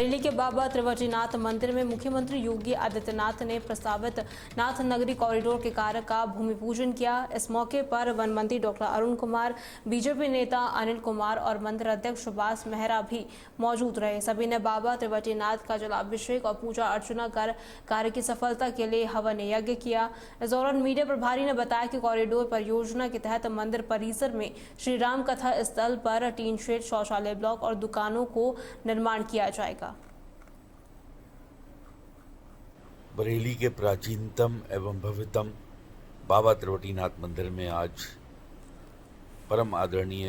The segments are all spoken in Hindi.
बरेली के बाबा त्रिवटीनाथ मंदिर में मुख्यमंत्री योगी आदित्यनाथ ने प्रस्तावित नाथ नगरी कॉरिडोर के कार्य का भूमि पूजन किया। इस मौके पर वन मंत्री डॉक्टर अरुण कुमार, बीजेपी नेता अनिल कुमार और मंदिर अध्यक्ष सुभाष मेहरा भी मौजूद रहे। सभी ने बाबा त्रिवटीनाथ का जलाभिषेक और पूजा अर्चना कर कार्य की सफलता के लिए हवन यज्ञ किया। इस दौरान मीडिया प्रभारी ने बताया कि कॉरिडोर परियोजना के तहत मंदिर परिसर में श्री राम कथा स्थल पर टीन शेड, शौचालय ब्लॉक और दुकानों को निर्माण किया जाएगा। बरेली के प्राचीनतम एवं भव्यतम बाबा त्रिवटीनाथ मंदिर में आज परम आदरणीय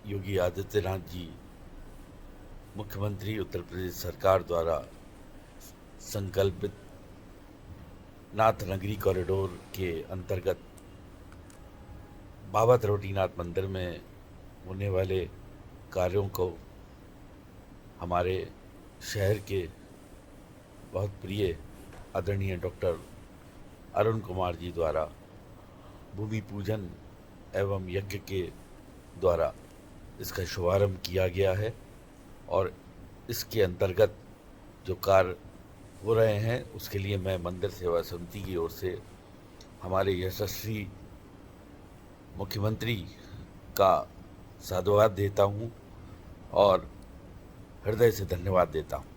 योगी आदित्यनाथ जी, मुख्यमंत्री उत्तर प्रदेश सरकार द्वारा संकल्पित नाथ नगरी कॉरिडोर के अंतर्गत बाबा त्रिवटीनाथ मंदिर में होने वाले कार्यों को हमारे शहर के बहुत प्रिय आदरणीय डॉक्टर अरुण कुमार जी द्वारा भूमि पूजन एवं यज्ञ के द्वारा इसका शुभारंभ किया गया है और इसके अंतर्गत जो कार्य हो रहे हैं उसके लिए मैं मंदिर सेवा समिति की ओर से हमारे यशस्वी मुख्यमंत्री का साधुवाद देता हूं और हृदय से धन्यवाद देता हूं।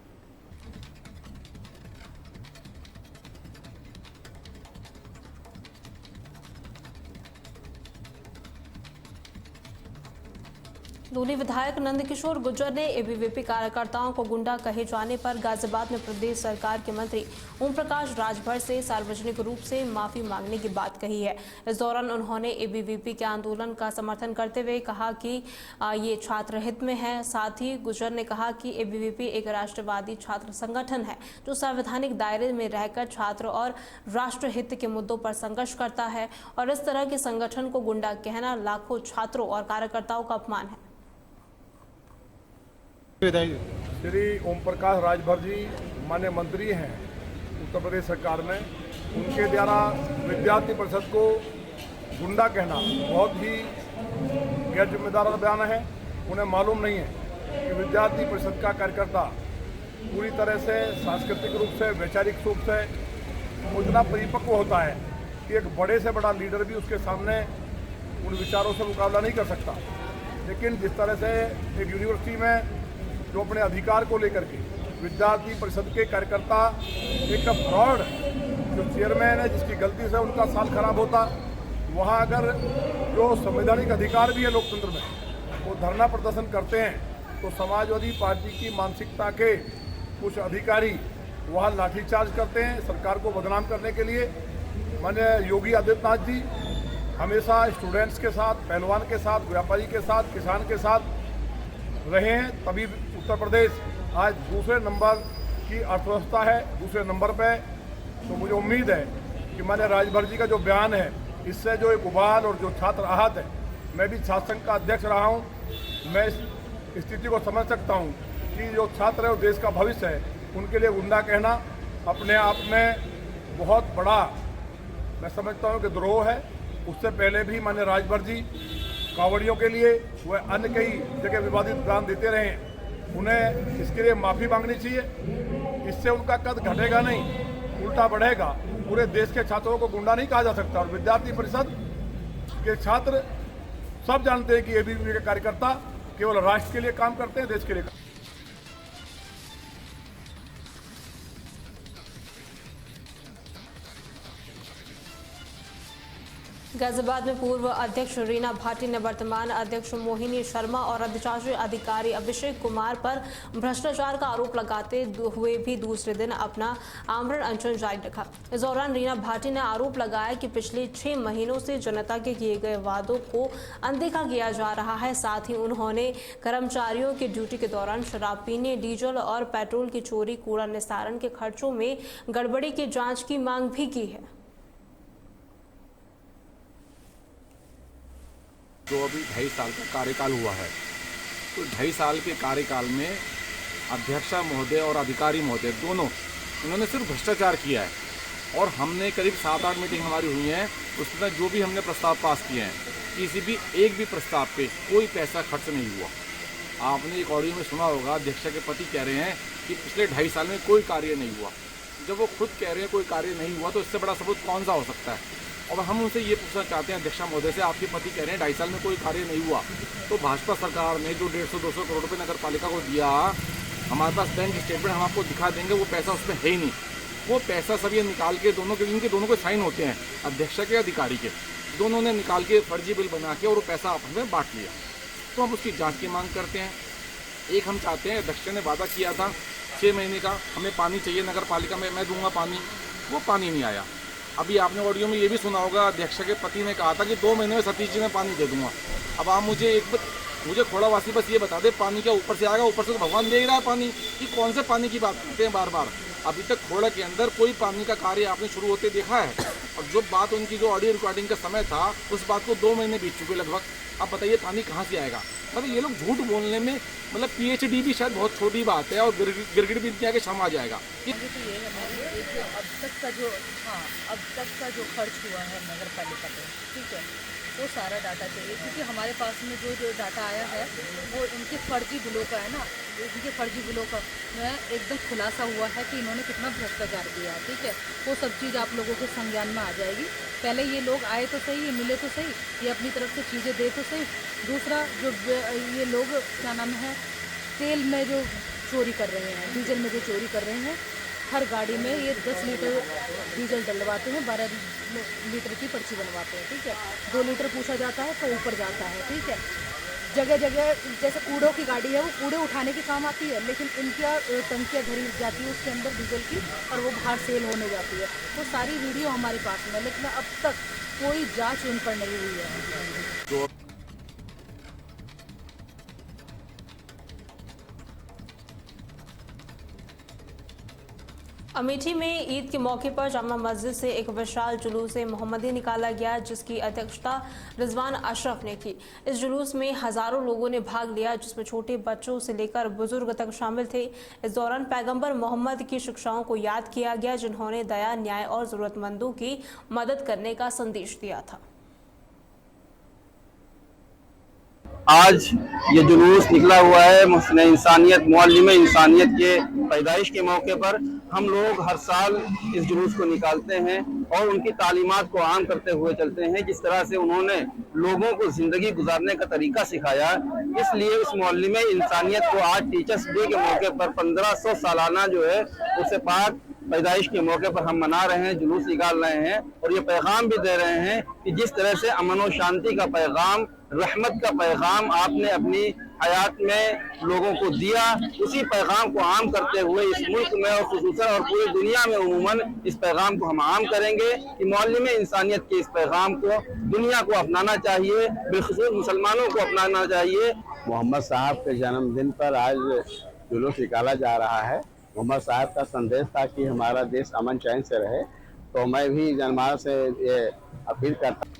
दूली विधायक नंदकिशोर गुर्जर ने एबीवीपी कार्यकर्ताओं को गुंडा कहे जाने पर गाजियाबाद में प्रदेश सरकार के मंत्री ओम प्रकाश राजभर से सार्वजनिक रूप से माफी मांगने की बात कही है। इस दौरान उन्होंने एबीवीपी के आंदोलन का समर्थन करते हुए कहा कि ये छात्र हित में है। साथ ही गुर्जर ने कहा कि एबीवीपी एक राष्ट्रवादी छात्र संगठन है जो संवैधानिक दायरे में रहकर छात्र और राष्ट्र हित के मुद्दों पर संघर्ष करता है और इस तरह के संगठन को गुंडा कहना लाखों छात्रों और कार्यकर्ताओं का अपमान है। श्री ओम प्रकाश राजभर जी माननीय मंत्री हैं उत्तर प्रदेश सरकार में, उनके द्वारा विद्यार्थी परिषद को गुंडा कहना बहुत ही गैर जिम्मेदार बयान है। उन्हें मालूम नहीं है कि विद्यार्थी परिषद का कार्यकर्ता पूरी तरह से सांस्कृतिक रूप से, वैचारिक रूप से उतना परिपक्व होता है कि एक बड़े से बड़ा लीडर भी उसके सामने उन विचारों से मुकाबला नहीं कर सकता। लेकिन जिस तरह से एक यूनिवर्सिटी में जो अपने अधिकार को लेकर के विद्यार्थी परिषद के कार्यकर्ता एक फ्रॉड जो चेयरमैन है जिसकी गलती से उनका साल खराब होता, वहाँ अगर जो संवैधानिक अधिकार भी है लोकतंत्र में वो धरना प्रदर्शन करते हैं तो समाजवादी पार्टी की मानसिकता के कुछ अधिकारी वहाँ लाठीचार्ज करते हैं सरकार को बदनाम करने के लिए। माननीय योगी आदित्यनाथ जी हमेशा स्टूडेंट्स के साथ, पहलवान के साथ, व्यापारी के साथ, किसान के साथ रहे हैं, तभी उत्तर प्रदेश आज दूसरे नंबर की अर्थव्यवस्था है, दूसरे नंबर पे। तो मुझे उम्मीद है कि मैंने राजभर जी का जो बयान है इससे जो एक उबाल और जो छात्र आहत है, मैं भी छात्र संघ का अध्यक्ष रहा हूँ, मैं इस स्थिति को समझ सकता हूँ कि जो छात्र है वो देश का भविष्य है, उनके लिए गुंडा कहना अपने आप में बहुत बड़ा मैं समझता हूँ कि द्रोह है। उससे पहले भी माननीय राजभर जी कांवड़ियों के लिए वह अन्य कई जगह विवादित बयान देते रहे हैं, उन्हें इसके लिए माफ़ी मांगनी चाहिए। इससे उनका कद घटेगा नहीं, उल्टा बढ़ेगा। पूरे देश के छात्रों को गुंडा नहीं कहा जा सकता और विद्यार्थी परिषद के छात्र सब जानते हैं कि एबीवीपी के कार्यकर्ता केवल राष्ट्र के लिए काम करते हैं, देश के लिए। गाजियाबाद में पूर्व अध्यक्ष रीना भाटी ने वर्तमान अध्यक्ष मोहिनी शर्मा और अधिशासी अधिकारी अभिषेक कुमार पर भ्रष्टाचार का आरोप लगाते हुए भी दूसरे दिन अपना आमरण अनशन जारी रखा। इस दौरान रीना भाटी ने आरोप लगाया कि पिछले 6 महीनों से जनता के किए गए वादों को अनदेखा किया जा रहा है। साथ ही उन्होंने कर्मचारियों की ड्यूटी के दौरान शराब पीने, डीजल और पेट्रोल की चोरी, कूड़ा निस्तारण के खर्चों में गड़बड़ी की जाँच की मांग भी की है। जो अभी 2.5 साल का कार्यकाल हुआ है, तो 2.5 साल के कार्यकाल में अध्यक्षा महोदय और अधिकारी महोदय दोनों इन्होंने सिर्फ भ्रष्टाचार किया है और हमने करीब 7-8 मीटिंग हमारी हुई हैं, उसमें जो भी हमने प्रस्ताव पास किए हैं किसी भी एक भी प्रस्ताव पे कोई पैसा खर्च नहीं हुआ। आपने एक ऑडियो में सुना होगा, अध्यक्ष के पति कह रहे हैं कि पिछले 2.5 साल में कोई कार्य नहीं हुआ। जब वो खुद कह रहे हैं कोई कार्य नहीं हुआ, तो इससे बड़ा सबूत कौन सा हो सकता है। और हम उनसे ये पूछना चाहते हैं अध्यक्षा महोदय से, आपके पति कह रहे हैं 2.5 साल में कोई कार्य नहीं हुआ, तो भाजपा सरकार ने जो 150-200 करोड़ रुपये नगर पालिका को दिया, हमारे पास बैंक स्टेटमेंट हम आपको दिखा देंगे, वो पैसा उसमें है ही नहीं। वो पैसा सब ये निकाल के इनके दोनों के साइन होते हैं, अध्यक्षा के अधिकारी के, दोनों ने निकाल के फर्जी बिल बना के और वो पैसा आपस में बांट लिया। तो हम उसकी जांच की मांग करते हैं। एक हम चाहते हैं, अध्यक्ष ने वादा किया था 6 महीने का, हमें पानी चाहिए नगर पालिका में, मैं दूंगा पानी, वो पानी नहीं आया। अभी आपने ऑडियो में ये भी सुना होगा, अध्यक्ष के पति ने कहा था कि 2 महीने में सतीश जी में पानी दे दूंगा। अब आप मुझे खोड़ावासी बस ये बता दे, पानी क्या ऊपर से आएगा? ऊपर से तो भगवान दे ही रहा है पानी, कि कौन से पानी की बात करते हैं बार बार। अभी तक खोड़ा के अंदर कोई पानी का कार्य आपने शुरू होते देखा है? और जो बात उनकी जो ऑडियो रिकॉर्डिंग का समय था, उस बात को 2 महीने बीत चुके लगभग। अब बताइए पानी कहाँ से आएगा? मतलब ये लोग झूठ बोलने में, मतलब PhD भी शायद बहुत छोटी बात है, और गिरगिट भी इतनी आगे क्षमा आ जाएगा। ये हमारी एक अब तक का जो खर्च हुआ है नगर पालिका पे, ठीक है, वो सारा डाटा चाहिए, क्योंकि हमारे पास में जो डाटा आया है वो इनके फर्जी बिलों का है ना, इनके फर्जी बिलों का में एकदम खुलासा हुआ है कि इन्होंने कितना भ्रष्टाचार किया है, ठीक है। वो सब चीज़ आप लोगों के संज्ञान में आ जाएगी। पहले ये लोग आए तो सही, ये मिले तो सही, ये अपनी तरफ से चीज़ें दे तो सही। दूसरा, जो ये लोग क्या नाम है, तेल में जो चोरी कर रहे हैं, डीजल में जो चोरी कर रहे हैं, हर गाड़ी में ये 10 लीटर डीजल डलवाते हैं, 12 लीटर की पर्ची बनवाते हैं, ठीक है। 2 लीटर पूछा जाता है तो ऊपर जाता है, ठीक है। जगह जगह जैसे कूड़ों की गाड़ी है, वो कूड़े उठाने के काम आती है, लेकिन इनका टंकियाँ भरी जाती है उसके अंदर डीजल की, और वो बाहर सेल होने जाती है। तो सारी वीडियो हमारे पास में, लेकिन अब तक कोई जांच उन पर नहीं हुई है। तो अमेठी में ईद के मौके पर जामा मस्जिद से एक विशाल जुलूस मोहम्मदी निकाला गया, जिसकी अध्यक्षता रिजवान अशरफ ने की। इस जुलूस में हजारों लोगों ने भाग लिया, जिसमें छोटे बच्चों से लेकर बुजुर्ग तक शामिल थे। इस दौरान पैगंबर मोहम्मद की शिक्षाओं को याद किया गया, जिन्होंने दया, न्याय और जरूरतमंदों की मदद करने का संदेश दिया था। आज ये जुलूस निकला हुआ है मुहसिन इंसानियत, मुअल्लिम इंसानियत के पैदाइश के मौके पर। हम लोग हर साल इस जुलूस को निकालते हैं और उनकी तालीमात को आम करते हुए चलते हैं। जिस तरह से उन्होंने लोगों को ज़िंदगी गुजारने का तरीका सिखाया, इसलिए इस मुअल्लिम इंसानियत को आज टीचर्स डे के मौके पर 1500 सालाना जो है उससे पाक पैदाइश के मौके पर हम मना रहे हैं, जुलूस निकाल रहे हैं, और ये पैगाम भी दे रहे हैं कि जिस तरह से अमन और शांति का पैगाम, रहमत का पैगाम आपने अपनी हयात में लोगों को दिया, उसी पैगाम को आम करते हुए इस मुल्क में और खुसूसन और पूरी दुनिया में उमूमन इस पैगाम को हम आम करेंगे कि मुअल्लिम इंसानियत के इस पैगाम को दुनिया को अपनाना चाहिए, बिलखुसूस मुसलमानों को अपनाना चाहिए। मोहम्मद साहब के जन्मदिन पर आज जुलूस निकाला जा रहा है। मोहम्मद साहब का संदेश था कि हमारा देश अमन चैन से रहे, तो मैं भी जनमानस से ये अपील करता हूं।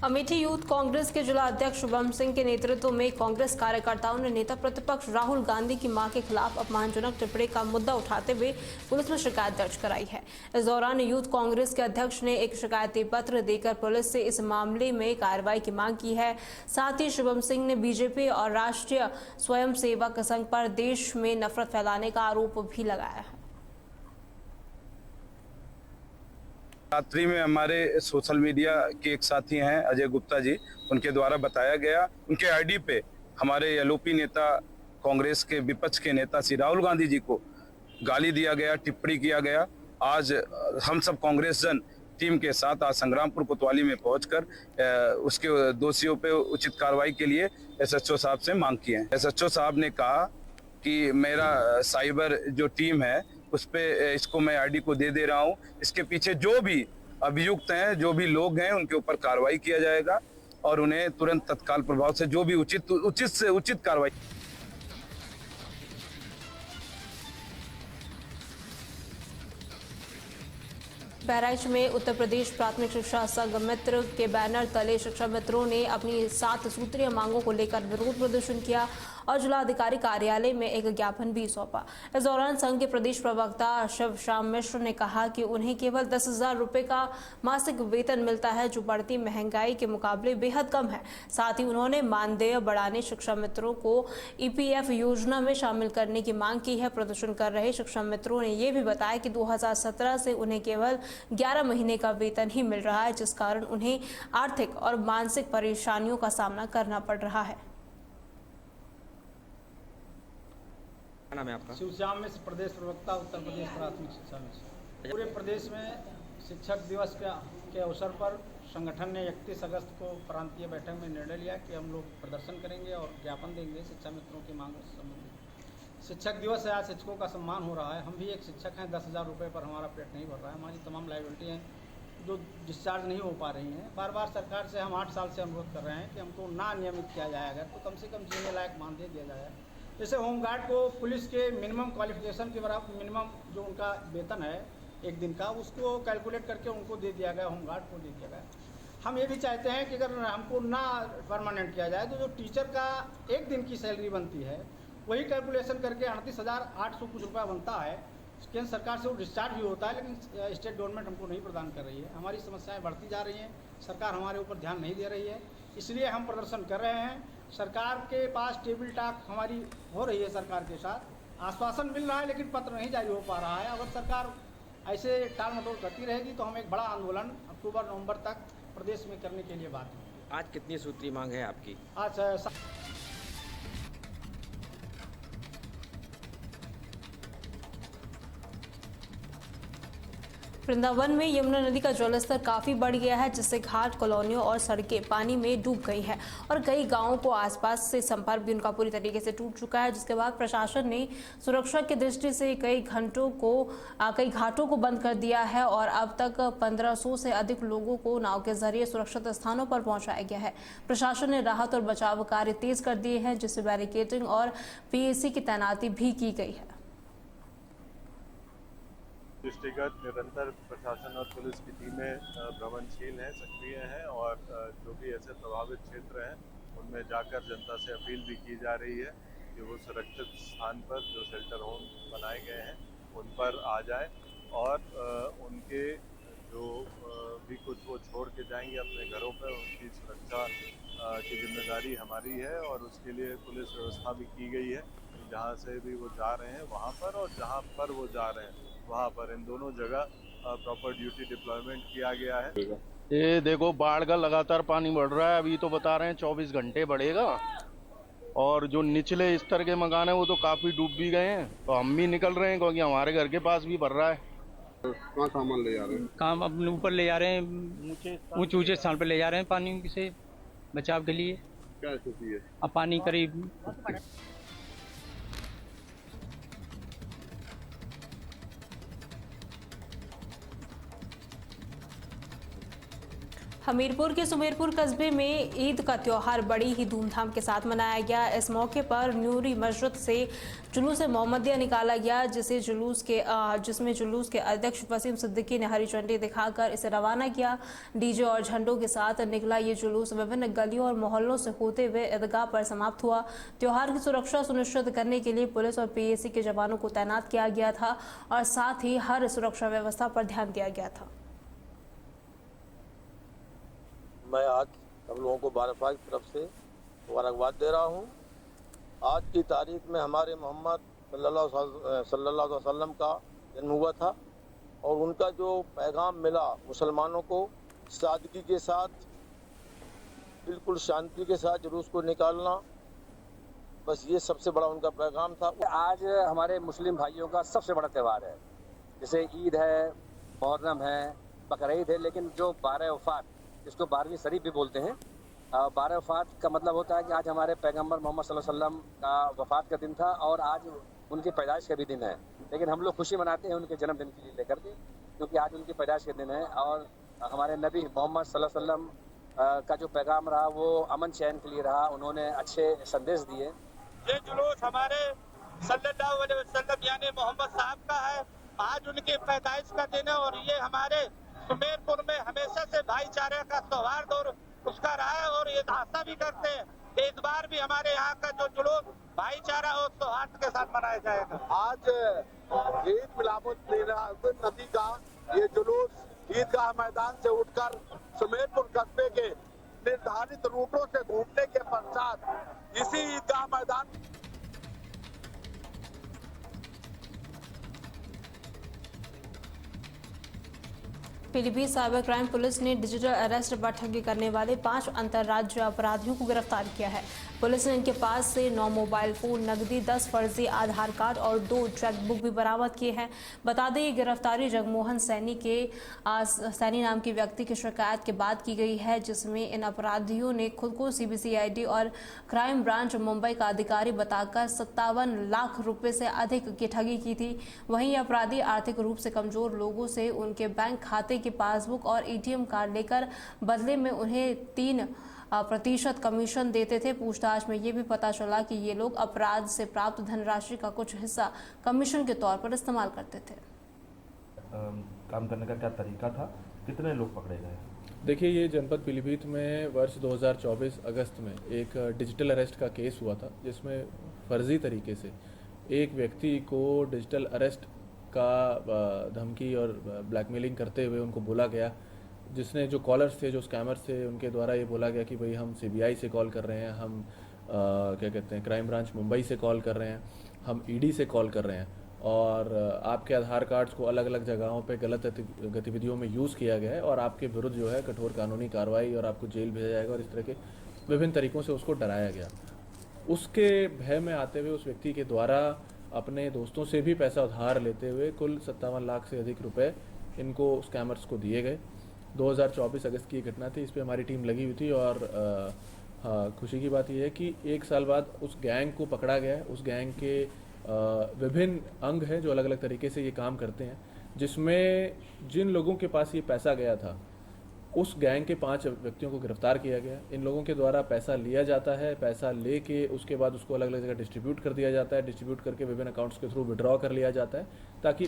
अमेठी यूथ कांग्रेस के जिला अध्यक्ष शुभम सिंह के नेतृत्व में कांग्रेस कार्यकर्ताओं ने नेता प्रतिपक्ष राहुल गांधी की मां के खिलाफ अपमानजनक टिप्पणी का मुद्दा उठाते हुए पुलिस में शिकायत दर्ज कराई है। इस दौरान यूथ कांग्रेस के अध्यक्ष ने एक शिकायती पत्र देकर पुलिस से इस मामले में कार्रवाई की मांग की है। साथ ही शुभम सिंह ने बीजेपी और राष्ट्रीय स्वयंसेवक संघ पर देश में नफरत फैलाने का आरोप भी लगाया है। रात्रि में हमारे सोशल मीडिया के एक साथी हैं अजय गुप्ता जी, उनके द्वारा बताया गया, उनके आईडी पे हमारे एलओपी नेता, कांग्रेस के विपक्ष के नेता श्री राहुल गांधी जी को गाली दिया गया, टिप्पणी किया गया। आज हम सब कांग्रेस जन टीम के साथ आज संग्रामपुर कोतवाली में पहुंचकर उसके दोषियों पे उचित कार्रवाई के लिए एसएचओ साहब से मांग की है। एसएचओ साहब ने कहा कि मेरा साइबर जो टीम है उस पे इसको मैं आईडी को दे रहा हूँ, इसके पीछे जो भी अभियुक्त हैं, जो भी लोग हैं, उनके ऊपर कार्रवाई किया जाएगा और उन्हें तुरंत तत्काल प्रभाव से जो भी उचित से उचित कार्रवाई। बहराइच में उत्तर प्रदेश प्राथमिक शिक्षा संघ मित्र के बैनर तले शिक्षा मित्रों ने अपनी 7 सूत्रीय मांगों को लेकर विरोध प्रदर्शन किया और जिलाधिकारी कार्यालय में एक ज्ञापन भी सौंपा। इस दौरान संघ के प्रदेश प्रवक्ता शिव श्याम मिश्र ने कहा कि उन्हें केवल 10,000 रुपए का मासिक वेतन मिलता है, जो बढ़ती महंगाई के मुकाबले बेहद कम है। साथ ही उन्होंने मानदेय बढ़ाने, शिक्षा मित्रों को EPF योजना में शामिल करने की मांग की है। प्रदर्शन कर रहे शिक्षा मित्रों ने यह भी बताया कि 2017 से उन्हें केवल 11 महीने का वेतन ही मिल रहा है, जिस कारण उन्हें आर्थिक और मानसिक परेशानियों का सामना करना पड़ रहा है। क्या नाम है आपका? शिव श्याम मिश्र, प्रदेश प्रवक्ता, उत्तर प्रदेश प्राथमिक शिक्षा मिश्र। पूरे प्रदेश में शिक्षक दिवस के अवसर पर संगठन ने 31 अगस्त को प्रांतीय बैठक में निर्णय लिया कि हम लोग प्रदर्शन करेंगे और ज्ञापन देंगे शिक्षा मित्रों की मांगों से संबंधित। शिक्षक दिवस है, आज शिक्षकों का सम्मान हो रहा है। हम भी एक शिक्षक हैं, 10,000 रुपये पर हमारा पेट नहीं भर रहा है। हमारी तमाम लाइबिलिटी हैं जो डिस्चार्ज नहीं हो पा रही हैं। बार बार सरकार से हम 8 साल से अनुरोध कर रहे हैं कि हमको ना नियमित किया जाए, अगर तो कम से कम जीने लायक मानदेय दिया जाए। जैसे होमगार्ड को पुलिस के मिनिमम क्वालिफिकेशन के बराबर मिनिमम जो उनका वेतन है एक दिन का, उसको कैलकुलेट करके उनको दे दिया गया, होमगार्ड को दे दिया गया। हम ये भी चाहते हैं कि अगर हमको ना परमानेंट किया जाए तो जो टीचर का एक दिन की सैलरी बनती है वही कैलकुलेशन करके 38,800 कुछ रुपया बनता है। केंद्र सरकार से वो डिस्चार्ज भी होता है, लेकिन स्टेट गवर्नमेंट हमको नहीं प्रदान कर रही है। हमारी समस्याएं बढ़ती जा रही हैं, सरकार हमारे ऊपर ध्यान नहीं दे रही है, इसलिए हम प्रदर्शन कर रहे हैं। सरकार के पास टेबल टॉक हमारी हो रही है, सरकार के साथ आश्वासन मिल रहा है लेकिन पत्र नहीं जारी हो पा रहा है। अगर सरकार ऐसे टाल मटोल करती रहेगी तो हम एक बड़ा आंदोलन अक्टूबर-नवंबर तक प्रदेश में करने के लिए बात है। आज कितनी सूत्री मांग है आपकी? आज वृंदावन में यमुना नदी का जलस्तर काफी बढ़ गया है, जिससे घाट, कॉलोनियों और सड़कें पानी में डूब गई है और कई गांवों को आसपास से संपर्क भी उनका पूरी तरीके से टूट चुका है। जिसके बाद प्रशासन ने सुरक्षा की दृष्टि से कई घाटों को बंद कर दिया है और अब तक 1500 से अधिक लोगों को नाव के जरिए सुरक्षित स्थानों पर पहुंचाया गया है। प्रशासन ने राहत और बचाव कार्य तेज कर दिए हैं, जिससे बैरिकेडिंग और PAC की तैनाती भी की गई है। दृष्टिगत निरंतर प्रशासन और पुलिस की टीमें भ्रमणशील हैं, सक्रिय हैं और जो भी ऐसे प्रभावित क्षेत्र हैं उनमें जाकर जनता से अपील भी की जा रही है कि वो सुरक्षित स्थान पर जो शेल्टर होम बनाए गए हैं उन पर आ जाए और उनके जो भी कुछ वो छोड़ के जाएंगे अपने घरों पर, उनकी सुरक्षा की जिम्मेदारी हमारी है और उसके लिए पुलिस व्यवस्था भी की गई है। जहाँ से भी वो जा रहे हैं वहाँ पर और जहाँ पर वो जा रहे हैं वहाँ पर, इन दोनों जगह प्रॉपर ड्यूटी डिप्लॉयमेंट किया गया है। ये देखो बाढ़ का लगातार पानी बढ़ रहा है, अभी तो बता रहे हैं 24 घंटे बढ़ेगा और जो निचले स्तर के मकान है वो तो काफी डूब भी गए हैं। तो हम भी निकल रहे हैं क्योंकि हमारे घर के पास भी भर रहा है। कहाँ सामान ले जा रहे हैं? काम अपने ऊपर ले जा रहे हैं, ऊंचे स्थान पर ले जा रहे हैं पानी से बचाव के लिए। क्या स्थिति है? अब पानी करीब हमीरपुर के सुमेरपुर कस्बे में ईद का त्यौहार बड़ी ही धूमधाम के साथ मनाया गया। इस मौके पर न्यूरी मस्जिद से जुलूस मोहम्मदिया निकाला गया, जिसमें जुलूस के अध्यक्ष वसीम सिद्दीकी ने हरी झंडी दिखाकर इसे रवाना किया। डीजे और झंडों के साथ निकला ये जुलूस विभिन्न गलियों और मोहल्लों से होते हुए ईदगाह पर समाप्त हुआ। त्योहार की सुरक्षा सुनिश्चित करने के लिए पुलिस और PAC के जवानों को तैनात किया गया था और साथ ही हर सुरक्षा व्यवस्था पर ध्यान दिया गया था। मैं आज सब लोगों को भारत की तरफ से मुबारकबाद दे रहा हूँ। आज की तारीख में हमारे मोहम्मद सल्लल्लाहु अलैहि वसल्लम का जन्म हुआ था और उनका जो पैगाम मिला मुसलमानों को, सादगी के साथ, बिल्कुल शांति के साथ जुलूस को निकालना, बस ये सबसे बड़ा उनका पैगाम था। आज हमारे मुस्लिम भाइयों का सबसे बड़ा त्यौहार है, जैसे ईद है, मुहर्रम है, बकरीद है, लेकिन जो 12 वफात, इसको 12वीं शरीफ भी बोलते हैं। 12 वफात का मतलब होता है कि आज हमारे पैगंबर मोहम्मद सल्लल्लाहु अलैहि वसल्लम का वफात का दिन था और आज उनकी पैदाइश का भी दिन है। लेकिन हम लोग खुशी मनाते हैं उनके जन्मदिन के लिए लेकर के, क्योंकि आज उनकी पैदाइश का दिन है और हमारे नबी मोहम्मद सल्लल्लाहु अलैहि वसल्लम का जो पैगाम रहा वो अमन चैन के लिए रहा। उन्होंने अच्छे संदेश दिए। ये जुलूस हमारे सल्लल्लाहु अलैहि वसल्लम यानी मोहम्मद साहब का है आज उनकी पैदाइश का दिन है और ये हमारे सुमेरपुर में हमेशा से भाईचारे का सौहार्द और उसका रहा है और ये आशा भी करते हैं कि इस बार भी हमारे यहाँ का जो जुलूस भाईचारा और सौहार्द के साथ मनाया जाएगा। आज ईद मिलाद नबी का ये जुलूस ईदगाह मैदान से उठकर सुमेरपुर कस्बे के निर्धारित रूटों से घूमने के पश्चात इसी ईदगाह मैदान पीलीभीत साइबर क्राइम पुलिस ने डिजिटल अरेस्ट पर ठगी करने वाले 5 अंतर्राज्यीय अपराधियों को गिरफ्तार किया है। पुलिस ने इनके पास से 9 मोबाइल फोन, नकदी, 10 फर्जी आधार कार्ड और 2 चेकबुक भी बरामद किए हैं। बता दें ये गिरफ्तारी जगमोहन सैनी नाम के व्यक्ति की शिकायत के बाद की गई है, जिसमें इन अपराधियों ने खुद को सीबीसीआईडी और क्राइम ब्रांच मुंबई का अधिकारी बताकर 57 लाख रुपए से अधिक की ठगी की थी। वहीं ये अपराधी आर्थिक रूप से कमजोर लोगों से उनके बैंक खाते की पासबुक और एटीएम कार्ड लेकर बदले में उन्हें 3% कमीशन देते थे। पूछताछ में ये भी पता चला कि ये लोग अपराध से प्राप्त धनराशि का कुछ हिस्सा कमीशन के तौर पर इस्तेमाल करते थे। काम करने का क्या तरीका था, कितने लोग पकड़े गए? देखिए, ये जनपद पीलीभीत में वर्ष 2024 अगस्त में एक डिजिटल अरेस्ट का केस हुआ था, जिसमें फर्जी तरीके से एक व्यक्ति को डिजिटल अरेस्ट का धमकी और ब्लैकमेलिंग करते हुए उनको बोला गया, जिसने जो कॉलर्स थे, जो स्कैमर्स थे, उनके द्वारा ये बोला गया कि भाई हम सीबीआई से कॉल कर रहे हैं, हम क्या कहते हैं क्राइम ब्रांच मुंबई से कॉल कर रहे हैं, हम ईडी से कॉल कर रहे हैं और आपके आधार कार्ड्स को अलग अलग जगहों पे गलत गतिविधियों में यूज़ किया गया है और आपके विरुद्ध जो है कठोर कानूनी कार्रवाई और आपको जेल भेजा जाएगा और इस तरह के विभिन्न तरीक़ों से उसको डराया गया। उसके भय में आते हुए उस व्यक्ति के द्वारा अपने दोस्तों से भी पैसा उधार लेते हुए कुल 57 लाख से अधिक रुपए इनको स्कैमर्स को दिए गए। 2024 अगस्त की घटना थी, इस पे हमारी टीम लगी हुई थी और खुशी की बात यह है कि 1 साल बाद उस गैंग को पकड़ा गया है। उस गैंग के विभिन्न अंग हैं जो अलग अलग तरीके से ये काम करते हैं, जिसमें जिन लोगों के पास ये पैसा गया था उस गैंग के 5 व्यक्तियों को गिरफ्तार किया गया। इन लोगों के द्वारा पैसा लिया जाता है, पैसा लेके उसके बाद उसको अलग अलग जगह डिस्ट्रीब्यूट कर दिया जाता है, डिस्ट्रीब्यूट करके विभिन्न अकाउंट्स के थ्रू विड्रॉ कर लिया जाता है ताकि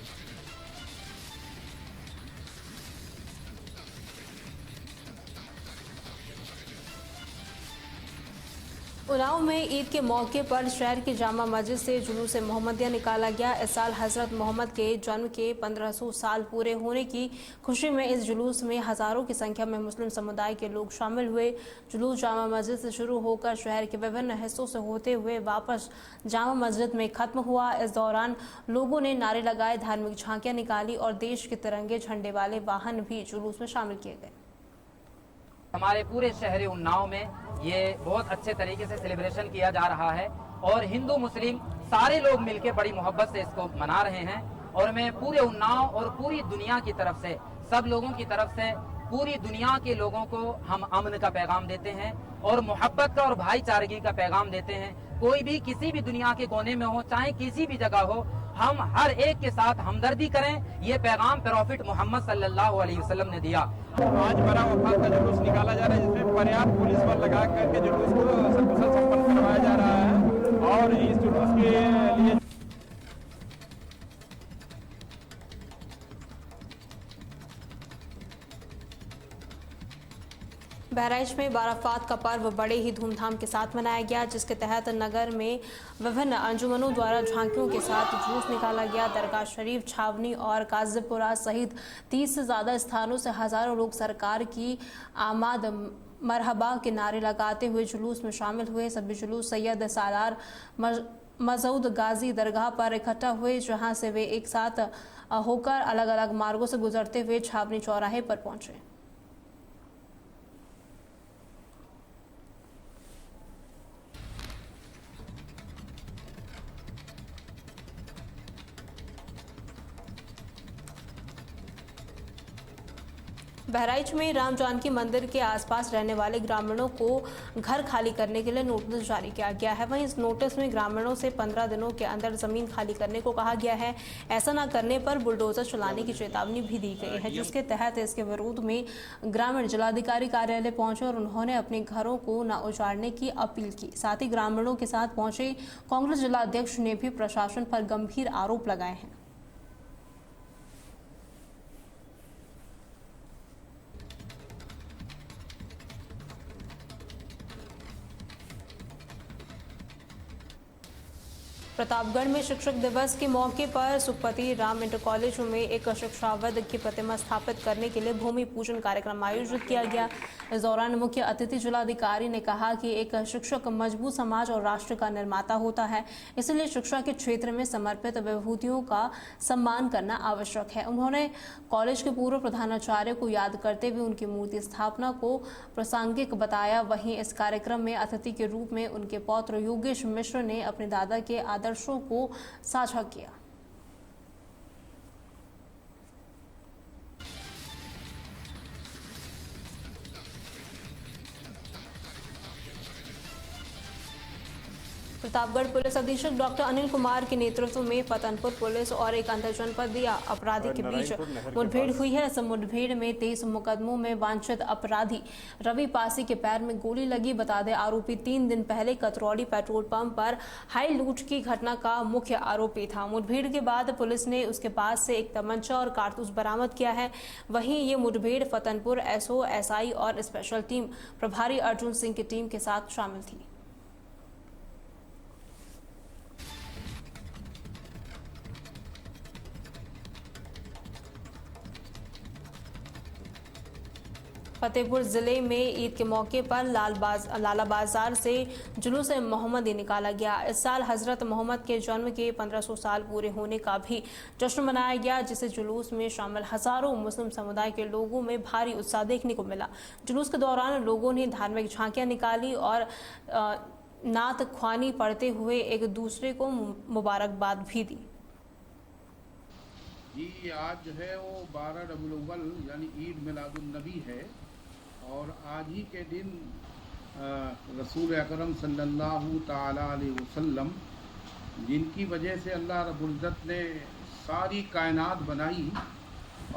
उन्नाव में ईद के मौके पर शहर की जामा मस्जिद से जुलूस मोहम्मदिया निकाला गया। इस साल हजरत मोहम्मद के जन्म के 1500 साल पूरे होने की खुशी में इस जुलूस में हजारों की संख्या में मुस्लिम समुदाय के लोग शामिल हुए। जुलूस जामा मस्जिद से शुरू होकर शहर के विभिन्न हिस्सों से होते हुए वापस जामा मस्जिद में खत्म हुआ। इस दौरान लोगों ने नारे लगाए, धार्मिक झांकियां निकाली और देश के तिरंगे झंडे वाले वाहन भी जुलूस में शामिल किए गए। हमारे पूरे शहर उन्नाव में ये बहुत अच्छे तरीके से सेलिब्रेशन किया जा रहा है और हिंदू मुस्लिम सारे लोग मिलकर बड़ी मोहब्बत से इसको मना रहे हैं। और मैं पूरे उन्नाव और पूरी दुनिया की तरफ से, सब लोगों की तरफ से, पूरी दुनिया के लोगों को हम अमन का पैगाम देते हैं और मोहब्बत का और भाईचारगी का पैगाम देते हैं। कोई भी किसी भी दुनिया के कोने में हो, चाहे किसी भी जगह हो, हम हर एक के साथ हमदर्दी करें। ये पैगाम प्रॉफिट मोहम्मद सल्लल्लाहु अलैहि वसल्लम ने दिया। आज बड़ा वफात का जुलूस निकाला जा रहा है, जिसमें पर्याप्त पुलिस बल लगा करके जुलूस को सकुशल संपन्न करवाया जा रहा है और इस जुलूस के लिए बहराइच में बाराफात का पर्व बड़े ही धूमधाम के साथ मनाया गया, जिसके तहत नगर में विभिन्न अंजुमनों द्वारा झांकियों के साथ जुलूस निकाला गया। दरगाह शरीफ, छावनी और काजीपुरा सहित 30 से ज़्यादा स्थानों से हजारों लोग सरकार की आमाद मरहबा के नारे लगाते हुए जुलूस में शामिल हुए। सभी जुलूस सैयद सालार मसूद गाजी दरगाह पर इकट्ठा हुए, जहां से वे एक साथ होकर अलग अलग मार्गों से गुजरते हुए छावनी चौराहे पर पहुंचे। बहराइच में राम जानकी मंदिर के आसपास रहने वाले ग्रामीणों को घर खाली करने के लिए नोटिस जारी किया गया है। वहीं इस नोटिस में ग्रामीणों से 15 दिनों के अंदर जमीन खाली करने को कहा गया है। ऐसा न करने पर बुलडोजर चलाने की चेतावनी भी दी गई है, जिसके तहत इसके विरोध में ग्रामीण जिलाधिकारी कार्यालय पहुंचे और उन्होंने अपने घरों को न उजाड़ने की अपील की। साथ ही ग्रामीणों के साथ पहुंचे कांग्रेस जिलाध्यक्ष ने भी प्रशासन पर गंभीर आरोप लगाए हैं। प्रतापगढ़ में शिक्षक दिवस के मौके पर सुखपति राम इंटर कॉलेज में एक शिक्षाविद की प्रतिमा स्थापित करने के लिए भूमि पूजन कार्यक्रम आयोजित किया गया। इस दौरान मुख्य अतिथि जिलाधिकारी ने कहा कि एक शिक्षक मजबूत समाज और राष्ट्र का निर्माता होता है, इसलिए शिक्षा के क्षेत्र में समर्पित विभूतियों का सम्मान करना आवश्यक है। उन्होंने कॉलेज के पूर्व प्रधानाचार्य को याद करते हुए उनकी मूर्ति स्थापना को प्रासंगिक बताया। वहीं इस कार्यक्रम में अतिथि के रूप में उनके पौत्र योगेश मिश्र ने अपने दादा के आदर्शों को साझा किया। प्रतापगढ़ पुलिस अधीक्षक डॉक्टर अनिल कुमार के नेतृत्व में फतनपुर पुलिस और एक अंतरजनपदीय अपराधी के बीच मुठभेड़ हुई है। इस मुठभेड़ में 23 मुकदमों में वांछित अपराधी रवि पासी के पैर में गोली लगी। बता दें, आरोपी 3 दिन पहले कतरौली पेट्रोल पंप पर हाई लूट की घटना का मुख्य आरोपी था। मुठभेड़ के बाद पुलिस ने उसके पास से एक तमंचा और कारतूस बरामद किया है। वहीं ये मुठभेड़ फतनपुर एसओ, एसआई और स्पेशल टीम प्रभारी अर्जुन सिंह की टीम के साथ शामिल थी। फतेहपुर जिले में ईद के मौके पर लाला बाजार से जुलूस मोहम्मदी निकाला गया। इस साल हजरत मोहम्मद के जन्म के 1500 साल पूरे होने का भी जश्न मनाया गया, जिसे जुलूस में शामिल हजारों मुस्लिम समुदाय के लोगों में भारी उत्साह देखने को मिला। जुलूस के दौरान लोगों ने धार्मिक झांकियां निकाली और नात ख्वानी पढ़ते हुए एक दूसरे को मुबारकबाद भी दी। जी, आज जो है वो 12 रबीउल अव्वल यानी ईद मिलादुन नबी है और आज ही के दिन रसूल अकरम सल्लल्लाहु ताला अलैहि वसल्लम, जिनकी वजह से अल्लाह रब्बुल इज़्ज़त ने सारी कायनात बनाई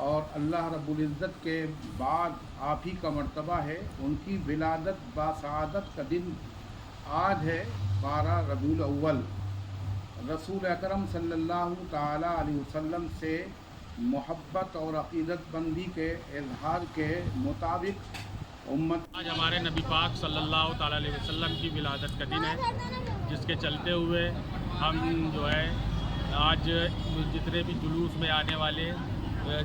और अल्लाह रब्बुल इज़्ज़त के बाद आप ही का मर्तबा है, उनकी विलादत बासआदत का दिन आज है 12 रबीउल अव्वल। रसूल अकरम सल्लल्लाहु ताला अलैहि वसल्लम से मोहब्बत और अक़ीदत बंदी के इजहार के मुताबिक उम्मत आज हमारे नबी पाक सल्लल्लाहु ताला अलैहि वसल्लम की विलादत का दिन है, जिसके चलते हुए हम जो है आज जितने भी जुलूस में आने वाले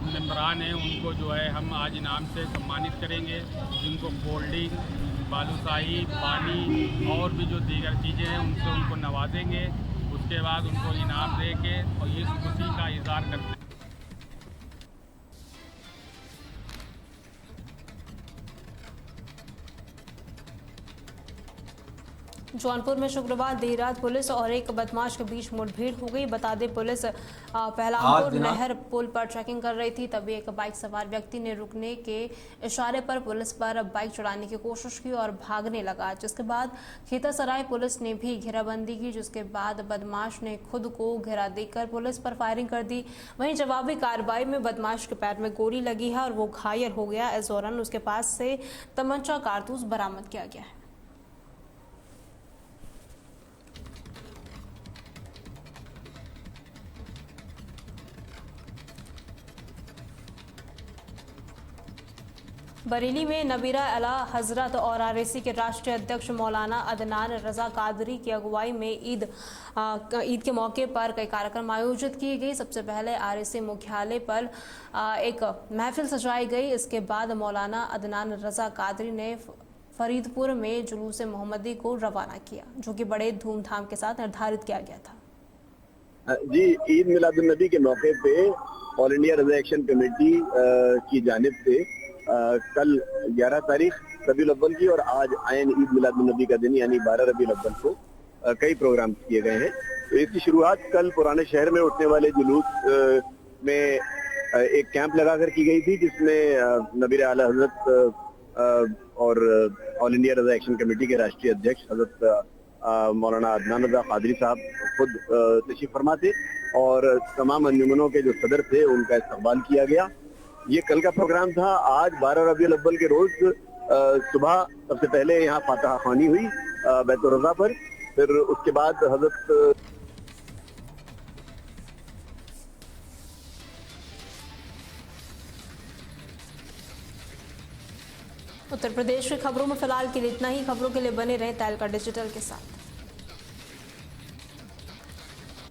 मेंबरान हैं उनको जो है हम आज इनाम से सम्मानित करेंगे, जिनको कोल्ड ड्रिंक, बालूशाही, पानी और भी जो दीगर चीज़ें हैं उनसे उनको नवाजेंगे। उसके बाद उनको इनाम दे के और इस खुशी का इज़हार करते हैं। जौनपुर में शुक्रवार देर रात पुलिस और एक बदमाश के बीच मुठभेड़ हो गई। बता दें, पुलिस पहलामपुर नहर पुल पर चेकिंग कर रही थी, तभी एक बाइक सवार व्यक्ति ने रुकने के इशारे पर पुलिस पर बाइक चढ़ाने की कोशिश की और भागने लगा, जिसके बाद खेतासराय पुलिस ने भी घेराबंदी की, जिसके बाद बदमाश ने खुद को घेरा देकर पुलिस पर फायरिंग कर दी। वहीं जवाबी कार्रवाई में बदमाश के पैर में गोली लगी है और वो घायल हो गया। इस दौरान उसके पास से तमंचा कारतूस बरामद किया गया है। बरेली में नबीरा अला हजरत और आरएसी के राष्ट्रीय अध्यक्ष मौलाना अदनान रजा कादरी की अगुवाई में ईद के मौके पर कई कार्यक्रम आयोजित किए गए। सबसे पहले आरएसी मुख्यालय पर एक महफिल सजाई गई। इसके बाद मौलाना अदनान रजा कादरी ने फरीदपुर में जुलूस मोहम्मदी को रवाना किया, जो कि बड़े धूमधाम के साथ निर्धारित किया गया था। जी, ईद मिलादुन नबी के मौके पे ऑल इंडिया रजा एक्शन कमेटी की जानिब से कल 11 तारीख रबीउल अव्वल की और आज आयन ईद मिलादुन नबी का दिन यानी 12 रबीउल अव्वल को कई प्रोग्राम किए गए हैं। तो इसकी शुरुआत कल पुराने शहर में उठने वाले जुलूस में एक कैंप लगाकर की गई थी, जिसमें नबीर आला हजरत और ऑल इंडिया रजा एक्शन कमेटी के राष्ट्रीय अध्यक्ष हजरत मौलाना अदनान रजा कादरी साहब खुद तशरीफ फरमा थे और तमाम अंजुमनों के जो सदर थे उनका इस्तकबाल किया गया। ये कल का प्रोग्राम था। आज 12 रबीउल अव्वल के रोज सुबह सबसे पहले यहाँ फातिहा ख्वानी हुई बैतुर रज़ा पर, फिर उसके बाद हजरत उत्तर प्रदेश की खबरों में फिलहाल के लिए इतना ही। खबरों के लिए बने रहें तहलका डिजिटल के साथ।